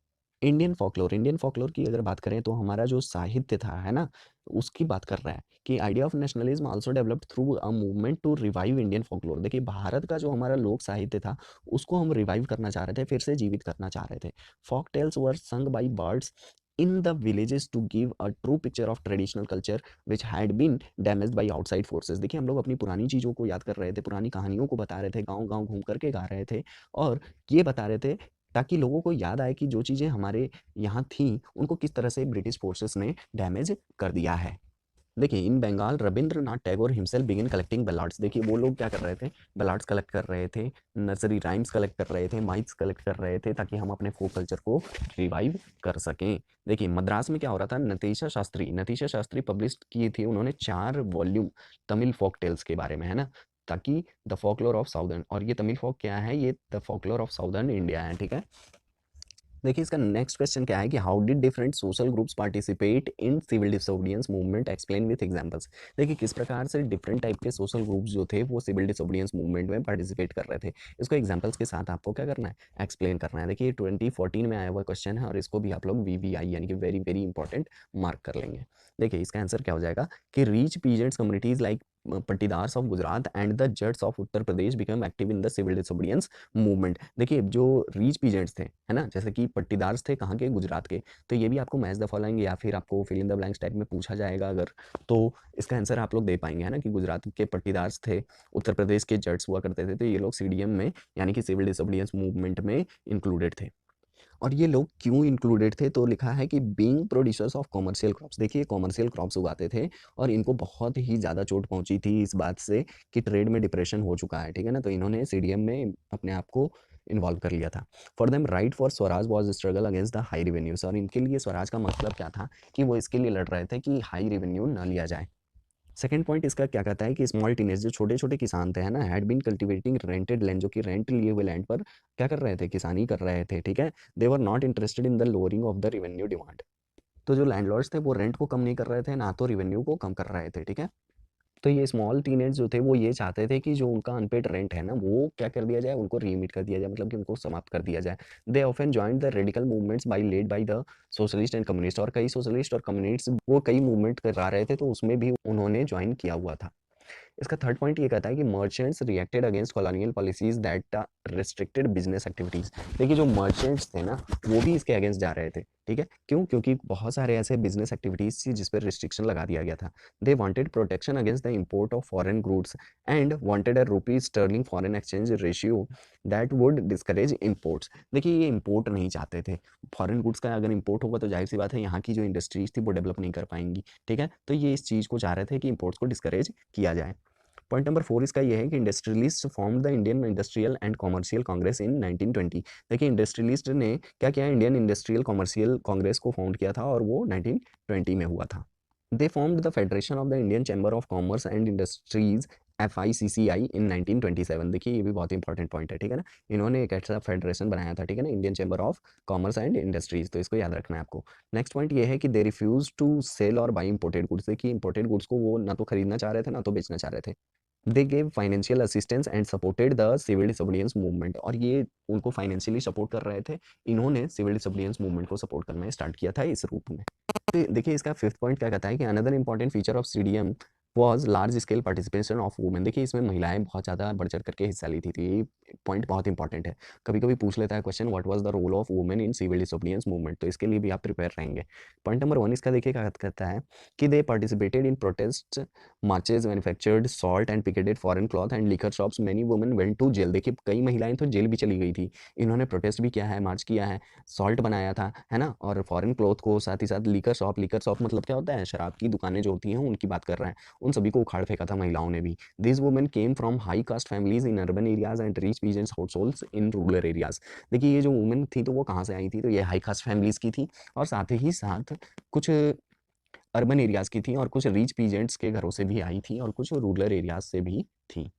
इंडियन फोकलोर की अगर बात करें तो हमारा जो साहित्य था, है ना, उसकी बात कर रहा है कि idea of nationalism also developed through a movement to revive Indian folklore. देखिए भारत का जो हमारा लोक साहित्य था उसको हम रिवाइव करना चाह रहे थे, फिर से जीवित करना चाह रहे थे। फोक tales were sung by bards in the villages to give a true picture of traditional culture which had been damaged by outside forces। देखिए हम लोग अपनी पुरानी चीज़ों को याद कर रहे थे, पुरानी कहानियों को बता रहे थे, गांव-गांव घूम करके गा रहे थे, और ये बता रहे थे ताकि लोगों को याद आए कि जो चीज़ें हमारे यहाँ थीं उनको किस तरह से ब्रिटिश फोर्सेस ने डैमेज कर दिया है। देखिए in Bengal Rabindranath Tagore himself begin collecting ballads. देखिए वो लोग क्या कर रहे थे, बलाड्स कलेक्ट कर रहे थे, नर्सरी राइम्स कलेक्ट कर रहे थे, माइथ्स कलेक्ट कर रहे थे, ताकि हम अपने फोक कल्चर को रिवाइव कर सकें। देखिए मद्रास में क्या हो रहा था, नतीशा शास्त्री पब्लिश की थी उन्होंने 4 वॉल्यूम तमिल फोक टेल्स के बारे में, है ना, ताकि द फोकलोर ऑफ साउदर्न, और ये तमिल फोक क्या है, ये the folklore of southern India है, ठीक है। देखिए इसका नेक्स्ट क्वेश्चन क्या है कि how did different social groups participate in civil disobedience movement, explain with examples. देखिए किस प्रकार से डिफरेंट टाइप के सोशल ग्रुप्स जो थे वो सिविल डिसोबीडियंस मूवमेंट में पार्टिसिपेट कर रहे थे, इसको एग्जांपल्स के साथ आपको क्या करना है, एक्सप्लेन करना है। देखिए 2014 में आया हुआ क्वेश्चन है, और इसको भी आप लोग VVI यानी कि वेरी वेरी इंपॉर्टेंट मार्क कर लेंगे। देखिए इसका आंसर क्या हो जाएगा कि rich peasants communities like Patidars of Gujarat and the Jats of Uttar Pradesh become active in the civil disobedience movement. देखिए जो रीच पीजेंट्स थे, है ना, जैसे कि पट्टीदार्स थे कहाँ के, गुजरात के, तो ये भी आपको मैच द फॉलोइंग या फिर आपको fill in the blanks type में पूछा जाएगा अगर, तो इसका आंसर आप लोग दे पाएंगे, है ना, कि गुजरात के पट्टीदार्स थे, उत्तर प्रदेश के जट्स हुआ करते थे, तो ये लोग CDM में यानी कि सिविल डिसोबीडियंस मूवमेंट में इंक्लूडेड थे। और ये लोग क्यों इंक्लूडेड थे, तो लिखा है कि being producers of commercial crops. देखिए कॉमर्शियल क्रॉप्स उगाते थे, और इनको बहुत ही ज़्यादा चोट पहुंची थी इस बात से कि ट्रेड में डिप्रेशन हो चुका है, ठीक है ना, तो इन्होंने CDM में अपने आप को इन्वॉल्व कर लिया था। For them right for Swaraj was struggle against the high revenues, और इनके लिए स्वराज का मतलब क्या था कि वो इसके लिए लड़ रहे थे कि हाई रेवेन्यू न लिया जाए। सेकंड पॉइंट इसका क्या कहता है कि स्मॉल टीनेज जो छोटे छोटे किसान थे, है ना, had been cultivating rented land, जो कि रेंट लिए हुए लैंड पर क्या कर रहे थे, किसानी कर रहे थे, ठीक है। They were not interested in the lowering of the revenue demand. तो जो लैंडलॉर्ड्स थे वो रेंट को कम नहीं कर रहे थे, ना तो रेवेन्यू को कम कर रहे थे, ठीक है। तो ये स्मॉल टीनेज जो थे वो ये चाहते थे कि जो उनका अनपेड रेंट है ना वो क्या कर दिया जाए, उनको रीमिट कर दिया जाए, मतलब कि उनको समाप्त कर दिया जाए। They often joined the radical movements by led by the socialist and communist, और कई सोशलिस्ट और कम्युनिस्ट वो कई मूवमेंट करा रहे थे तो उसमें भी उन्होंने ज्वाइन किया हुआ था। इसका थर्ड पॉइंट ये कहता है कि merchants reacted against colonial policies that restricted business activities. देखिए जो मर्चेंट्स थे ना वो भी इसके अगेंस्ट जा रहे थे, ठीक है, क्यों? क्योंकि बहुत सारे ऐसे बिजनेस एक्टिविटीज थी जिस पर रिस्ट्रिक्शन लगा दिया गया था। They wanted protection against the import of foreign goods and wanted a rupee sterling foreign exchange ratio that would discourage imports. देखिए ये इंपोर्ट नहीं चाहते थे, फॉरेन गुड्स का अगर इंपोर्ट होगा तो जाहिर सी बात है यहाँ की जो इंडस्ट्रीज थी वो डेवलप नहीं कर पाएंगी, ठीक है, तो ये इस चीज़ को चाह रहे थे कि इंपोर्ट्स को डिस्करेज किया जाए। पॉइंट नंबर 4 इसका ये है कि industrialist form the Indian industrial and commercial Congress in 1920। देखिए इंडस्ट्रियलिस्ट ने क्या किया, इंडियन इंडस्ट्रियल कॉमर्शियल कांग्रेस को फाउंड किया था और वो 1920 में हुआ था। दे formed the federation of the Indian chamber of commerce and industries FICCI इन 1927। देखिए ये भी बहुत इंपॉर्टेंट पॉइंट है, ठीक है ना, इन्होंने एक ऐसा फेडरेशन बनाया था, ठीक है ना, Indian chamber of commerce and industries, तो इसको याद रखना है आपको। नेक्स्ट पॉइंट ये है कि दे रिफ्यूज टू सेल और बाई इंपोर्टेड गुड्स। देखिए इंपोर्टेड गुड्स को वो ना तो खरीदना चाह रहे थे ना तो बेचना चाह रहे थे। They gave financial assistance and supported the civil disobedience movement, और ये उनको फाइनेंशियली सपोर्ट कर रहे थे, इन्होंने सिविल डिसोबीडियंस मूवमेंट को सपोर्ट करना स्टार्ट किया था इस रूप में। देखिए इसका फिफ्थ पॉइंट क्या कहता है कि another important feature of CDM was large scale participation of women. देखिए इसमें महिलाएं बहुत ज़्यादा बढ़ चढ़ करके हिस्सा लेती थी, ये पॉइंट बहुत इंपॉर्टेंट है, कभी कभी पूछ लेता है question, what was the role of women in civil disobedience movement, तो इसके लिए भी आप प्रिपेयर रहेंगे। पॉइंट नंबर 1 इसका देखिए क्या कहता है कि they participated in protest marches, manufactured salt and picketed foreign cloth and liquor shops, many women went to jail. देखिए कई महिलाएं तो जेल भी चली गई थी, इन्होंने प्रोटेस्ट भी किया है, मार्च किया है, सॉल्ट बनाया था, है ना, और फॉरेन क्लॉथ को, साथ ही साथ लिकर शॉप मतलब क्या होता है, शराब की दुकानें जो होती हैं उनकी बात कर रहे हैं, उन सभी को उखाड़ फेंका था महिलाओं ने भी। This women came from high cast families in urban areas and rich peasants households in rural areas. देखिए ये जो वुमेन थी तो वो कहाँ से आई थी, तो ये हाई कास्ट फैमिलीज की थी, और साथ ही साथ कुछ अर्बन एरियाज की थी, और कुछ रिच पीजेंट्स के घरों से भी आई थी, और कुछ रूरल एरियाज से भी थी।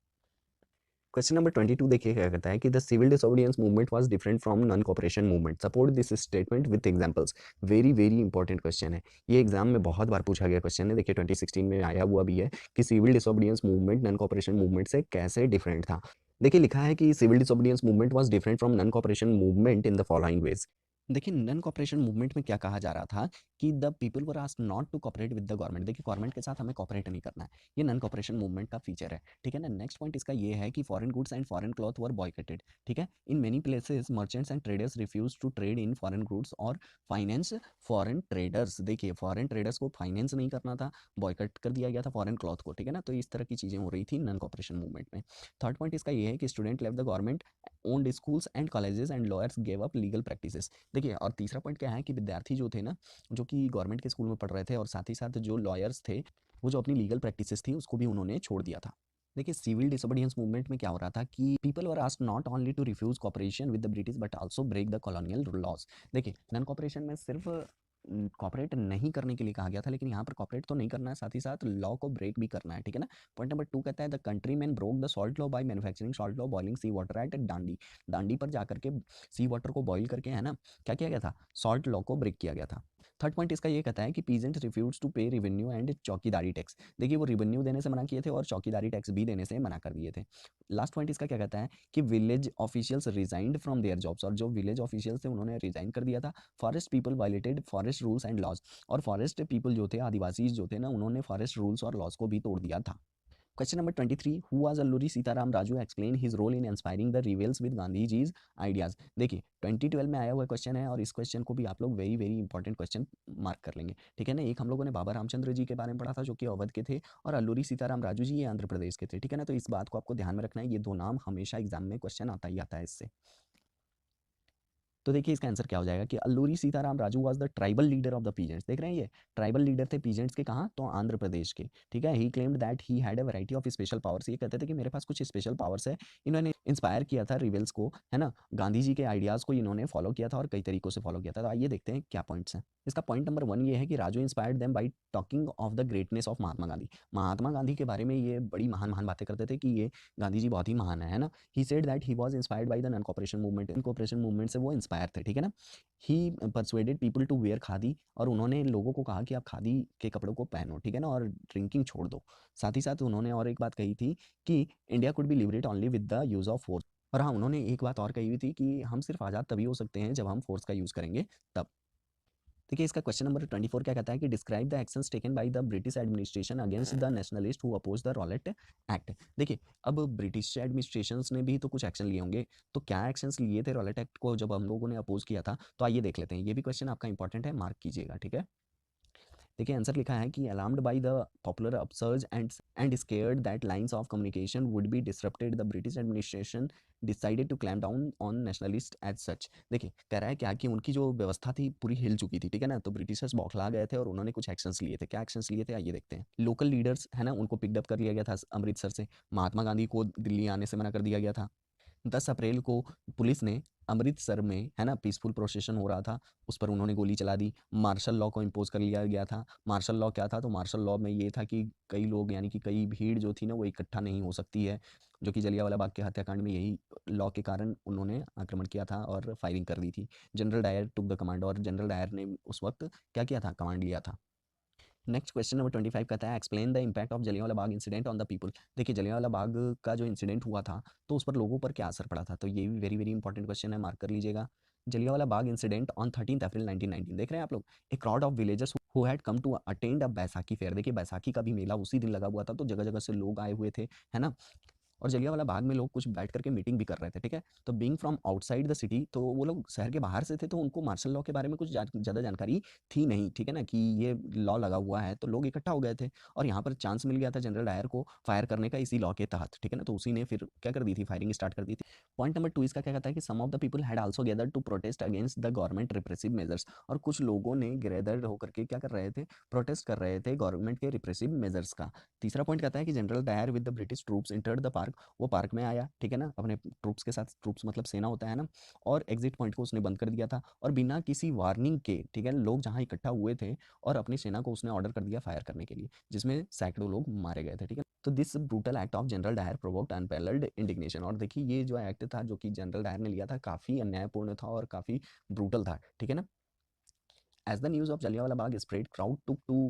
क्वेश्चन नंबर 22 देखिए क्या कहता है कि the civil disobedience movement was different from non cooperation movement, support this statement with examples. Very very important question है, ये एग्जाम में बहुत बार पूछा गया क्वेश्चन है, देखिए 2016 में आया हुआ भी है कि civil disobedience movement non cooperation movement से कैसे डिफरेंट था। देखिए लिखा है कि civil disobedience movement was different from non cooperation movement in the following ways. देखिए नॉन कॉपरेशन मूवमेंट में क्या कहा जा रहा था कि the people were asked not to cooperate with the government. देखिए गवर्नमेंट के साथ हमें कॉपरेट नहीं करना है, ये नॉन कॉपरेशन मूवमेंट का फीचर है, ठीक है ना। नेक्स्ट पॉइंट इसका ये है कि foreign goods and foreign cloth were boycotted, ठीक है, in many places merchants and traders refuse to trade in foreign goods और फाइनेंस फॉरेन ट्रेडर्स। देखिए फॉरेन ट्रेडर्स को फाइनेंस नहीं करना था, बॉयकट कर दिया गया था फॉरेन क्लॉथ को, ठीक है ना, तो इस तरह की चीज़ें हो रही थी नॉन कॉपरेशन मूवमेंट में। थर्ड पॉइंट इसका ये है कि स्टूडेंट लेव the government owned schools and colleges and lawyers gave up legal practices. देखिए और तीसरा पॉइंट क्या है कि विद्यार्थी जो थे ना, जो कि गवर्नमेंट के स्कूल में पढ़ रहे थे, और साथ ही साथ जो लॉयर्स थे, वो जो अपनी लीगल प्रैक्टिसेस थी उसको भी उन्होंने छोड़ दिया था। देखिए सिविल डिसोबीडियंस मूवमेंट में क्या हो रहा था कि people were asked not only to refuse cooperation with the British but also break the colonial laws. देखिए नॉन कॉपरेशन में सिर्फ कॉपरेट नहीं करने के लिए कहा गया था, लेकिन यहाँ पर कॉपरेट तो नहीं करना है, साथ ही साथ लॉ को ब्रेक भी करना है, ठीक है ना। पॉइंट नंबर 2 कहता है the country man broke the salt law by manufacturing salt law boiling sea water at Dandi. Dandi पर जाकर के सी वाटर को बॉईल करके, है ना, क्या किया गया था, सॉल्ट लॉ को ब्रेक किया गया था। थर्ड पॉइंट इसका ये कहता है कि पीजेंट रिफ्यूज टू पे रिवेन्यू एंड चौकीदारी टैक्स। देखिए वो रिवेन्यू देने से मना किए थे और चौकीदारी टैक्स भी देने से मना कर दिए थे। लास्ट पॉइंट इसका क्या कहता है कि village officials resigned from their jobs, और जो विलेज ऑफिशियल्स थे उन्होंने रिजाइन कर दिया था। Forest people violated forest rules and laws, और फॉरेस्ट पीपल जो थे, आदिवासी जो थे ना, उन्होंने फॉरेस्ट रूल्स और लॉज को भी तोड़ दिया था। Question number 23, who was Alluri Sitarama Raju, explain his role in inspiring the rebels with Gandhi ji's ideas. देखिए 2012 में आया हुआ क्वेश्चन है, और इस क्वेश्चन को भी आप लोग very very important question mark कर लेंगे, ठीक है ना। एक हम लोगों ने बाबा रामचंद्र जी के बारे में पढ़ा था जो कि अवध के थे, और अल्लूरी सीताराम राजू जी ये आंध्र प्रदेश के थे, ठीक है ना, तो इस बात को आपको ध्यान में रखना है, ये दो नाम हमेशा एग्जाम में क्वेश्चन आता ही आता है इससे। तो देखिए इसका आंसर क्या हो जाएगा कि Alluri Sitarama Raju was the tribal leader of the peasants. देख रहे हैं, ये ट्राइबल लीडर थे पीजेंट्स के, कहाँ, तो आंध्र प्रदेश के, ठीक है। He claimed that he had a variety of special powers, ये कहते थे कि मेरे पास कुछ स्पेशल पावर्स है। इन्होंने इंस्पायर किया था रिवेल्स को, है ना, गांधी जी के आइडियाज़ को इन्होंने फॉलो किया था और कई तरीकों से फॉलो किया था। तो आइए देखते हैं क्या पॉइंट्स हैं। इसका पॉइंट नंबर 1 ये है कि Raju inspired them by talking of the greatness of Mahatma Gandhi. Mahatma Gandhi के बारे में ये बड़ी महान महान बातें करते थे कि ये गांधी जी बहुत ही महान है ना। He said that he was inspired by the non cooperation movement, इन कॉपरेशन मूवमेंट से वो इंस्पायर थे, ठीक है ना। He persuaded people to wear khadi, और उन्होंने लोगों को कहा कि आप खादी के कपड़ों को पहनो, ठीक है ना, और ड्रिंकिंग छोड़ दो। साथ ही साथ उन्होंने और एक बात कही थी कि India could be liberate only with the use of force. और हाँ, उन्होंने एक बात और कही हुई थी कि हम सिर्फ आज़ाद तभी हो सकते हैं जब हम फोर्स का यूज़ करेंगे तब। देखिए इसका क्वेश्चन नंबर 24 क्या कहता है कि describe the actions taken by the British administration against the nationalist who oppose the Rowlatt Act. देखिए अब ब्रिटिश एडमिनिस्ट्रेशंस ने भी तो कुछ एक्शन लिए होंगे, तो क्या एक्शंस लिए थे रॉलेट एक्ट को जब हम लोगों ने अपोज किया था, तो आइए देख लेते हैं। ये भी क्वेश्चन आपका इंपॉर्टेंट है, मार्क कीजिएगा, ठीक है। देखिए आंसर लिखा है कि alarmed by the popular upsurge and scared that lines of communication would be disrupted the British administration decided to clamp down on nationalist as such. देखिए कह रहा है क्या कि उनकी जो व्यवस्था थी पूरी हिल चुकी थी, ठीक है ना, तो ब्रिटिशर्स बौखला गए थे और उन्होंने कुछ एक्शंस लिए थे। क्या एक्शंस लिए थे आइए देखते हैं। लोकल लीडर्स है ना, उनको पिकअप कर लिया गया था अमृतसर से। महात्मा गांधी को दिल्ली आने से मना कर दिया गया था। 10 अप्रैल को पुलिस ने अमृतसर में है ना पीसफुल प्रोसेशन हो रहा था, उस पर उन्होंने गोली चला दी। मार्शल लॉ को इम्पोज कर लिया गया था। मार्शल लॉ क्या था, तो मार्शल लॉ में ये था कि कई लोग यानी कि कई भीड़ जो थी ना वो इकट्ठा नहीं हो सकती है, जो कि जलियांवाला बाग के हत्याकांड में यही लॉ के कारण उन्होंने आक्रमण किया था और फायरिंग कर दी थी। General Dyer took the command, और जनरल डायर ने उस वक्त क्या किया था, कमांड लिया था। नेक्स्ट क्वेश्चन नंबर 25 कहता है explain the impact of Jallianwala Bagh incident on the people. देखिए जलियांवाला बाग का जो इंसिडेंट हुआ था तो उस पर लोगों पर क्या असर पड़ा था, तो ये भी वेरी वेरी इंपॉर्टेंट क्वेश्चन है, मार्क कर लीजिएगा। Jallianwala Bagh incident on 13 April 1919, देख रहे हैं आप लोग। A crowd of villagers who had come to attend a Baisakhi fair. देखिए बैसाखी का भी मेला उसी दिन लगा हुआ था, तो जगह जगह से लोग आए हुए थे, है ना। और जलियांवाला बाग में लोग कुछ बैठ करके मीटिंग भी कर रहे थे, ठीक है। तो being from outside the city, तो वो लोग शहर के बाहर से थे, तो उनको मार्शल लॉ के बारे में कुछ ज़्यादा जानकारी थी नहीं, ठीक है ना, कि ये लॉ लगा हुआ है। तो लोग इकट्ठा हो गए थे और यहाँ पर चांस मिल गया था जनरल डायर को फायर करने का इसी लॉ के तहत, ठीक है ना। तो उसी ने फिर क्या कर दी थी, फायरिंग स्टार्ट कर दी थी। पॉइंट नंबर 2 इसका क्या कहता है कि some of the people had also gathered to protest against the government repressive measures. और कुछ लोगों ने गैदर होकर के क्या कर रहे थे, प्रोटेस्ट कर रहे थे गवर्नमेंट के रिप्रेसिव मेजर्स का। तीसरा पॉइंट कहता है कि General Dyer with the British troops entered the park. वो पार्क में आया, ठीक है ना, अपने ट्रूप्स के साथ, ट्रूप्स मतलब सेना होता है ना, और एग्जिट पॉइंट को उसने बंद कर दिया था और बिना किसी वार्निंग के, ठीक है, लोग जहाँ इकट्ठा हुए थे और अपनी सेना को उसने ऑर्डर कर दिया फायर करने के लिए, जिसमें सैकड़ों लोग मारे गए थे, ठीक है। तो this brutal act of General Dyer provoked unparalleled indignation. और देखिए ये जो एक्ट था जो कि जनरल डायर ने लिया था काफ़ी अन्यायपूर्ण था और काफ़ी ब्रूटल था, ठीक है ना। As the news of Jallianwala Bagh spread, crowd took to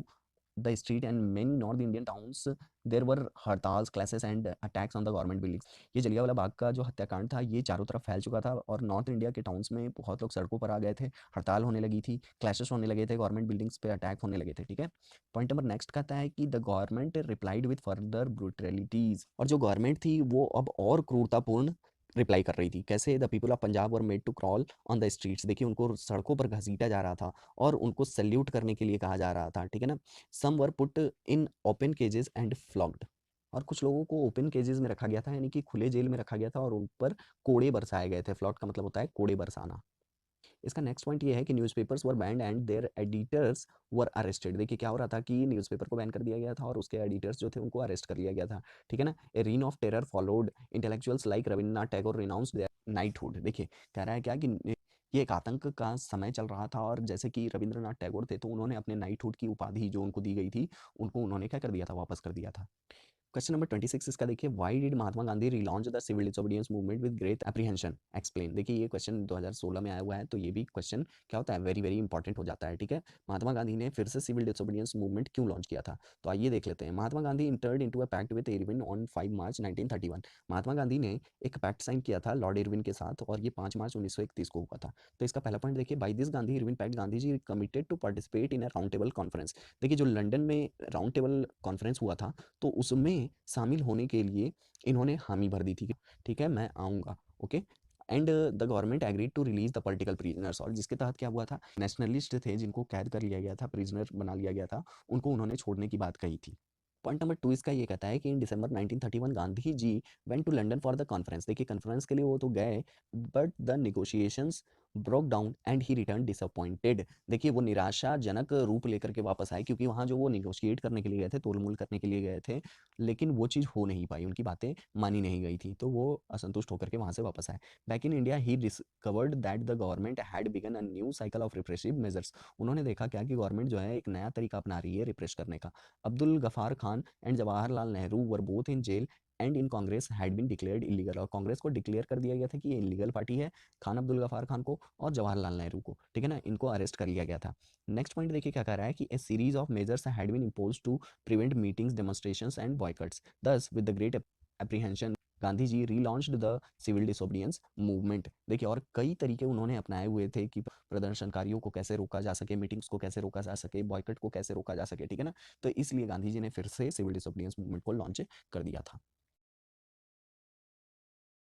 the street and many North Indian towns there were hartals, clashes and attacks on the government buildings. ये जलियांवाला बाग का जो हत्याकांड था ये चारों तरफ फैल चुका था और नॉर्थ इंडिया के टाउन्स में बहुत लोग सड़कों पर आ गए थे, हड़ताल होने लगी थी, क्लैशेस होने लगे थे, गवर्नमेंट बिल्डिंग्स पे अटैक होने लगे थे, ठीक है। पॉइंट नंबर नेक्स्ट कहता है कि the government replied with further brutalities. और जो गवर्नमेंट थी वो अब और क्रूरतापूर्ण रिप्लाई कर रही थी। कैसे, the people of Punjab were made to crawl on the streets. देखिए उनको सड़कों पर घसीटा जा रहा था और उनको सल्यूट करने के लिए कहा जा रहा था, ठीक है ना। Some were put in open cages and flogged. और कुछ लोगों को ओपन केजेस में रखा गया था, यानी कि खुले जेल में रखा गया था और उन पर कोड़े बरसाए गए थे। फ्लॉट का मतलब होता है कोड़े बरसाना। इसका नेक्स्ट पॉइंट ये है कि newspapers were banned and their editors were arrested. देखिए क्या हो रहा था कि न्यूज़पेपर को बैन कर दिया गया था और उसके एडिटर्स जो थे उनको अरेस्ट कर लिया गया था, ठीक है ना। A reign of terror followed, intellectuals like Rabindranath Tagore renounced their knighthood. देखिए कह रहा है क्या कि ये एक आतंक का समय चल रहा था और जैसे कि रविंद्रनाथ टैगोर थे तो उन्होंने अपने नाइटहुड की उपाधि जो उनको दी गई थी उनको उन्होंने क्या कर दिया था, वापस कर दिया था। क्वेश्चन नंबर 26 इसका देखिए, why did Mahatma Gandhi relaunch the civil disobedience movement with great apprehension, explain. देखिए ये क्वेश्चन 2016 में आया हुआ है, तो ये भी क्वेश्चन क्या होता है, वेरी वेरी इंपॉर्टेंट हो जाता है, ठीक है। महात्मा गांधी ने फिर से सिविल डिसोबीडियंस मूवमेंट क्यों लॉन्च किया था, तो आइए देख लेते हैं। Mahatma Gandhi entered into a pact with Irwin on 5 March 1931। Mahatma Gandhi ने एक पैक्ट साइन किया था लॉर्ड इरविन के साथ और ये 5 मार्च 1931 को हुआ था। तो इसका पहला पॉइंट देखिए, by this Gandhi Irwin pact Gandhi ji committed to participate in a round table conference. देखिए जो लंदन में राउंड टेबल कॉन्फ्रेंस हुआ था तो उसमें शामिल होने के लिए इन्होंने हामी भर दी थी, ठीक है, मैं आऊँगा, okay. And the government agreed to release the political prisoners. और जिसके तहत क्या हुआ था, नेशनलिस्ट थे जिनको कैद कर लिया गया था, प्रिजनर बना लिया गया था, उनको उन्होंने छोड़ने की बात कही थी। पॉइंट नंबर 2 इसका ये कहता है कि in December 1931 Gandhi ji went to London for the conference. देखिए कॉन्फ्रेंस के लिए वो तो गए but the negotiations broke down and he return disappointed. देखिए वो निराशाजनक रूप लेकर के वापस आए क्योंकि वहाँ जो वो नेगोशिएट करने के लिए गए थे, तोलमोल करने के लिए गए थे, लेकिन वो चीज़ हो नहीं पाई, उनकी बातें मानी नहीं गई थी, तो वो असंतुष्ट होकर के वहाँ से वापस आए। Back in India he discovered that the government had begun a new cycle of repressive measures. उन्होंने देखा क्या कि गवर्नमेंट जो है एक नया तरीका अपना रही है रिप्रेस करने का। Abdul Gaffar Khan and Jawaharlal Nehru were both in jail and in Congress had been declared illegal. और कांग्रेस को डिक्लेयर कर दिया गया था कि ये इलीगल पार्टी है, खान अब्दुल गफार खान को और जवाहरलाल नेहरू को, ठीक है ना, इनको अरेस्ट कर लिया गया था। नेक्स्ट पॉइंट देखिए क्या कह रहा है कि a series of measures had been imposed to prevent meetings, demonstrations and boycotts. Thus with the great apprehension Gandhi ji relaunched the civil disobedience movement. देखिए, और कई तरीके उन्होंने अपनाए हुए थे कि प्रदर्शनकारियों को कैसे रोका जा सके, मीटिंग्स को कैसे रोका जा सके, बॉयकट को कैसे रोका जा सके, ठीक है ना। तो इसलिए गांधी जी ने फिर से सिविल डिसोबीडियंस मूवमेंट को लॉन्च कर दिया था।